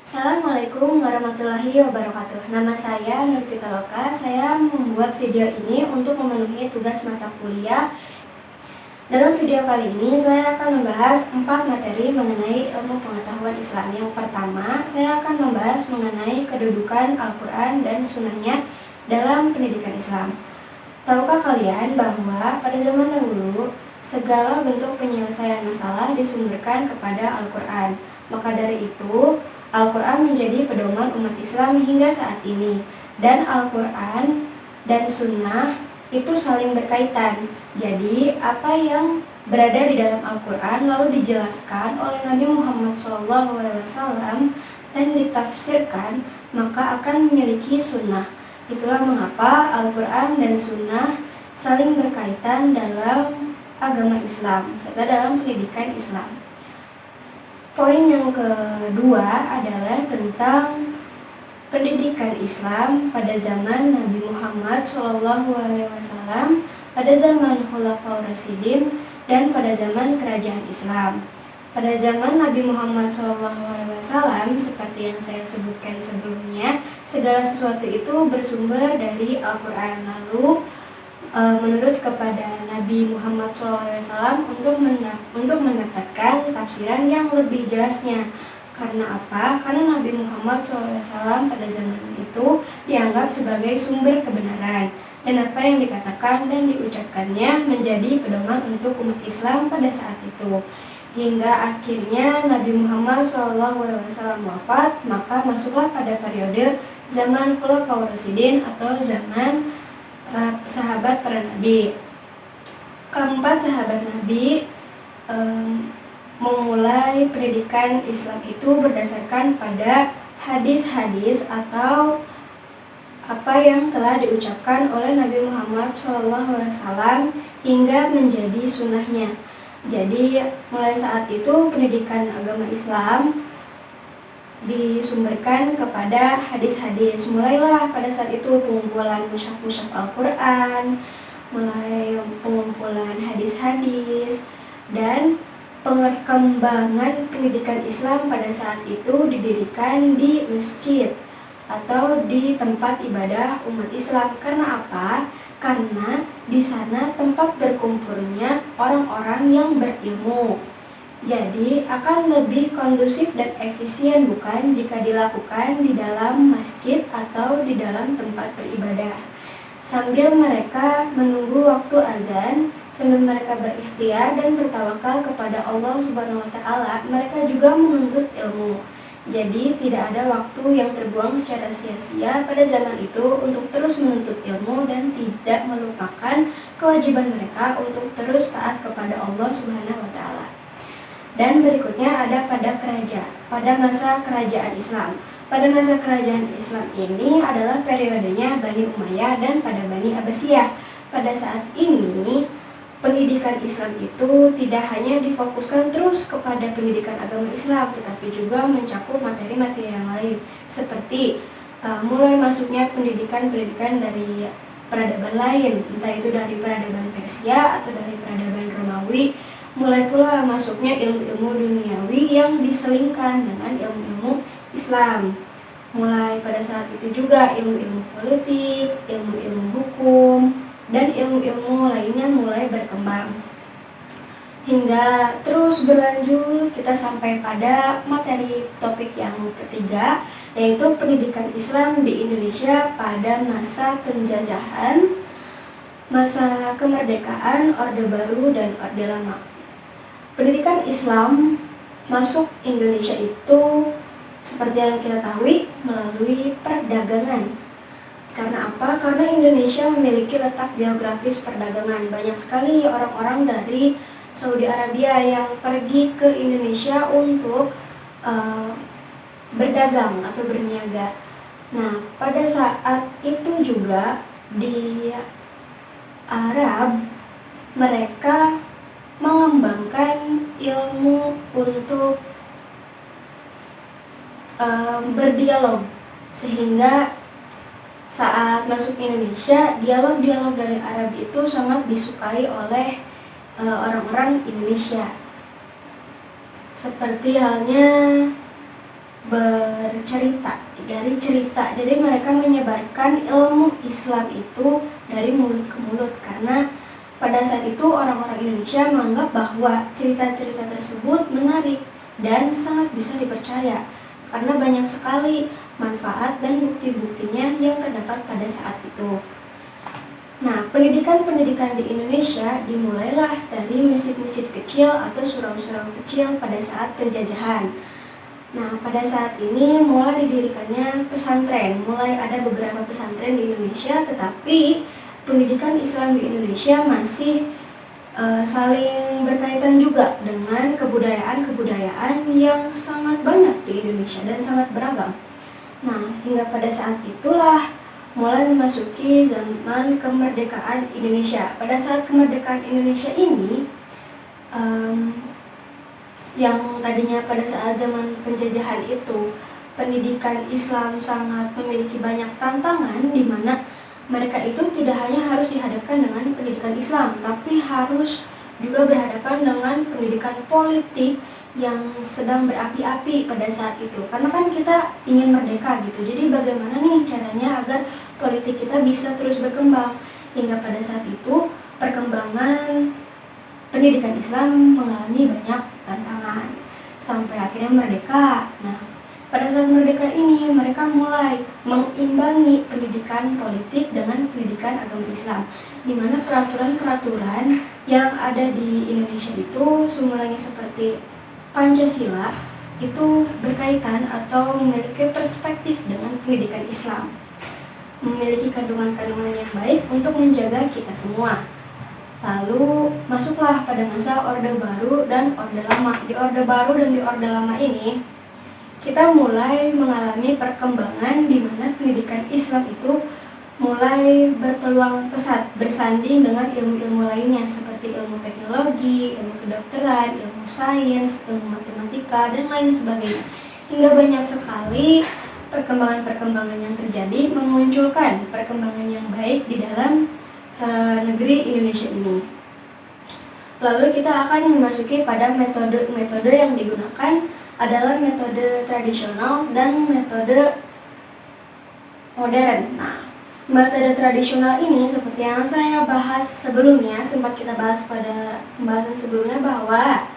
Assalamualaikum warahmatullahi wabarakatuh. Nama saya Nur Pitaloka. Saya membuat video ini untuk memenuhi tugas mata kuliah. Dalam video kali ini saya akan membahas 4 materi mengenai ilmu pengetahuan Islam. Yang pertama, saya akan membahas mengenai kedudukan Al-Quran dan Sunnahnya dalam pendidikan Islam. Tahukah kalian bahwa pada zaman dahulu segala bentuk penyelesaian masalah disumberkan kepada Al-Quran? Maka dari itu, Al-Quran menjadi pedoman umat Islam hingga saat ini. Dan Al-Quran dan Sunnah itu saling berkaitan. Jadi, apa yang berada di dalam Al-Quran lalu dijelaskan oleh Nabi Muhammad SAW dan ditafsirkan, maka akan memiliki Sunnah. Itulah mengapa Al-Quran dan Sunnah saling berkaitan dalam agama Islam serta dalam pendidikan Islam. Poin yang kedua adalah tentang pendidikan Islam pada zaman Nabi Muhammad SAW, pada zaman Khulafaur Rasyidin, dan pada zaman kerajaan Islam. Pada zaman Nabi Muhammad SAW, seperti yang saya sebutkan sebelumnya, segala sesuatu itu bersumber dari Al-Quran. Lalu menurut kepada Nabi Muhammad SAW untuk mendapatkan tafsiran yang lebih jelasnya. Karena apa? Karena Nabi Muhammad SAW pada zaman itu dianggap sebagai sumber kebenaran, dan apa yang dikatakan dan diucapkannya menjadi pedoman untuk umat Islam pada saat itu. Hingga akhirnya Nabi Muhammad SAW wafat, maka masuklah pada periode zaman Khulafaur Rasyidin atau zaman sahabat para nabi. Keempat sahabat Nabi memulai pendidikan Islam itu berdasarkan pada hadis-hadis atau apa yang telah diucapkan oleh Nabi Muhammad SAW hingga menjadi sunnahnya. Jadi mulai saat itu pendidikan agama Islam disumberkan kepada hadis-hadis. Mulailah pada saat itu pengumpulan mushaf-mushaf Al-Quran, mulai pengumpulan hadis-hadis, dan perkembangan pendidikan Islam pada saat itu didirikan di masjid atau di tempat ibadah umat Islam. Karena apa? Karena di sana tempat berkumpulnya orang-orang yang berilmu. Jadi akan lebih kondusif dan efisien, bukan, jika dilakukan di dalam masjid atau di dalam tempat beribadah. Sambil mereka menunggu waktu azan, sambil mereka berikhtiar dan bertawakal kepada Allah Subhanahu wa Ta'ala, mereka juga menuntut ilmu. Jadi tidak ada waktu yang terbuang secara sia-sia pada zaman itu untuk terus menuntut ilmu dan tidak melupakan kewajiban mereka untuk terus taat kepada Allah Subhanahu wa Ta'ala. Dan berikutnya ada pada masa kerajaan Islam. Pada masa kerajaan Islam ini adalah periodenya Bani Umayyah dan pada Bani Abbasiyah. Pada saat ini pendidikan Islam itu tidak hanya difokuskan terus kepada pendidikan agama Islam, tetapi juga mencakup materi-materi yang lain, seperti mulai masuknya pendidikan dari peradaban lain, entah itu dari peradaban Persia atau dari peradaban Romawi. Mulai pula masuknya ilmu-ilmu duniawi yang diselingkan dengan ilmu-ilmu Islam. Mulai pada saat itu juga ilmu-ilmu politik, ilmu-ilmu hukum, dan ilmu-ilmu lainnya mulai berkembang. Hingga terus berlanjut kita sampai pada materi topik yang ketiga, yaitu pendidikan Islam di Indonesia pada masa penjajahan, masa kemerdekaan, Orde Baru, dan Orde Lama. Pendidikan Islam masuk Indonesia itu seperti yang kita tahu melalui perdagangan. Karena apa? Karena Indonesia memiliki letak geografis perdagangan. Banyak sekali orang-orang dari Saudi Arabia yang pergi ke Indonesia untuk berdagang atau berniaga. Nah, pada saat itu juga di Arab mereka mengembangkan ilmu untuk berdialog, sehingga saat masuk Indonesia, dialog-dialog dari Arab itu sangat disukai oleh orang-orang Indonesia. Seperti halnya cerita. Jadi mereka menyebarkan ilmu Islam itu dari mulut ke mulut, karena pada saat itu orang-orang Indonesia menganggap bahwa cerita-cerita tersebut menarik dan sangat bisa dipercaya karena banyak sekali manfaat dan bukti-buktinya yang terdapat pada saat itu. Nah, pendidikan di Indonesia dimulailah dari masjid-masjid kecil atau surau-surau kecil pada saat penjajahan. Nah, pada saat ini mulai didirikannya pesantren, mulai ada beberapa pesantren di Indonesia, tetapi pendidikan Islam di Indonesia masih saling berkaitan juga dengan kebudayaan-kebudayaan yang sangat banyak di Indonesia dan sangat beragam. Nah, hingga pada saat itulah mulai memasuki zaman kemerdekaan Indonesia. Pada saat kemerdekaan Indonesia ini, yang tadinya pada saat zaman penjajahan itu pendidikan Islam sangat memiliki banyak tantangan, di mana mereka itu tidak hanya harus dihadapkan dengan pendidikan Islam, tapi harus juga berhadapan dengan pendidikan politik yang sedang berapi-api pada saat itu. Karena kan kita ingin merdeka gitu, jadi bagaimana nih caranya agar politik kita bisa terus berkembang. Hingga pada saat itu perkembangan pendidikan Islam mengalami banyak tantangan sampai akhirnya merdeka. Nah, pada saat merdeka ini mereka mulai mengimbangi pendidikan politik dengan pendidikan agama Islam, di mana peraturan-peraturan yang ada di Indonesia itu semulanya seperti Pancasila itu berkaitan atau memiliki perspektif dengan pendidikan Islam, memiliki kandungan-kandungan yang baik untuk menjaga kita semua. Lalu masuklah pada masa Orde Baru dan Orde Lama. Di Orde Baru dan di Orde Lama ini kita mulai mengalami perkembangan di mana pendidikan Islam itu mulai berpeluang pesat bersanding dengan ilmu-ilmu lainnya seperti ilmu teknologi, ilmu kedokteran, ilmu sains, ilmu matematika, dan lain sebagainya. Hingga banyak sekali perkembangan-perkembangan yang terjadi memunculkan perkembangan yang baik di dalam negeri Indonesia ini. Lalu kita akan memasuki pada metode-metode yang digunakan adalah metode tradisional dan metode modern. Nah, metode tradisional ini seperti yang saya bahas sebelumnya, sempat kita bahas pada pembahasan sebelumnya, bahwa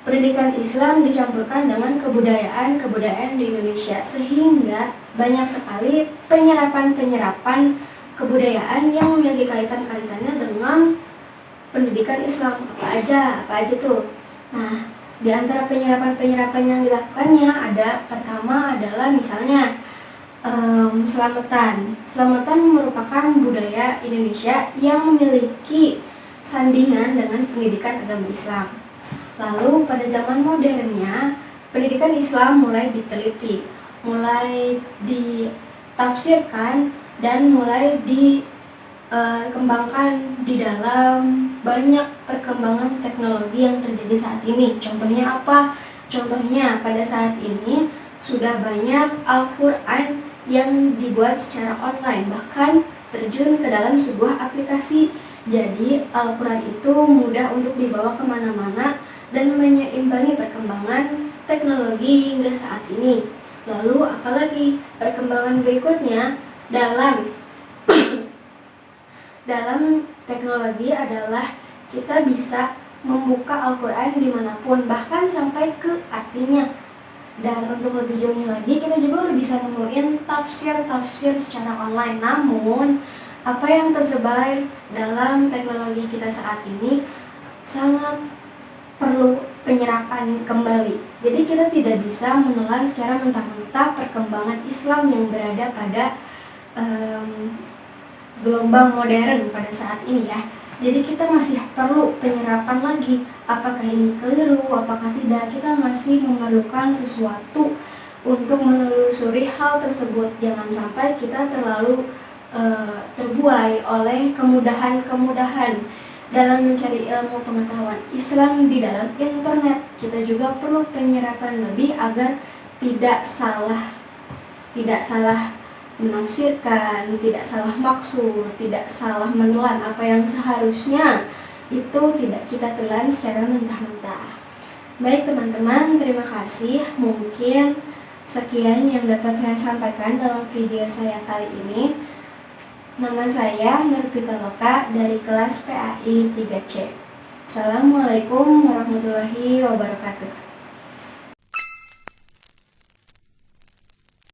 pendidikan Islam dicampurkan dengan kebudayaan di Indonesia, sehingga banyak sekali penyerapan kebudayaan yang memiliki kaitannya dengan pendidikan Islam. Apa aja tuh? Nah, di antara penyerapan yang dilakukannya pertama adalah misalnya Selamatan merupakan budaya Indonesia yang memiliki sandingan dengan pendidikan agama Islam. Lalu pada zaman modernnya, pendidikan Islam mulai diteliti, mulai ditafsirkan, dan mulai dikembangkan di dalam banyak perkembangan teknologi yang terjadi saat ini. Contohnya apa? Contohnya pada saat ini sudah banyak Al-Quran yang dibuat secara online, bahkan terjun ke dalam sebuah aplikasi. Jadi Al-Quran itu mudah untuk dibawa kemana-mana dan menyeimbangi perkembangan teknologi hingga saat ini. Lalu apalagi perkembangan berikutnya dalam teknologi adalah kita bisa membuka Al-Quran dimanapun, bahkan sampai ke artinya. Dan untuk lebih jauhnya lagi, kita juga udah bisa nemuin tafsir secara online. Namun, apa yang tersebar dalam teknologi kita saat ini sangat perlu penyerapan kembali. Jadi kita tidak bisa menelan secara mentah-mentah perkembangan Islam yang berada pada gelombang modern pada saat ini ya. Jadi kita masih perlu penyerapan lagi. Apakah ini keliru, apakah tidak, kita masih memerlukan sesuatu untuk menelusuri hal tersebut. Jangan sampai kita terlalu terbuai oleh kemudahan dalam mencari ilmu pengetahuan Islam di dalam internet. Kita juga perlu penyerapan lebih agar tidak salah menafsirkan, tidak salah maksud, tidak salah menelan apa yang seharusnya itu tidak kita telan secara mentah-mentah. Baik teman-teman, terima kasih. Mungkin Sekian yang dapat saya sampaikan dalam video saya kali ini. Nama saya Nur Pitaloka dari kelas PAI 3C. Assalamualaikum warahmatullahi wabarakatuh.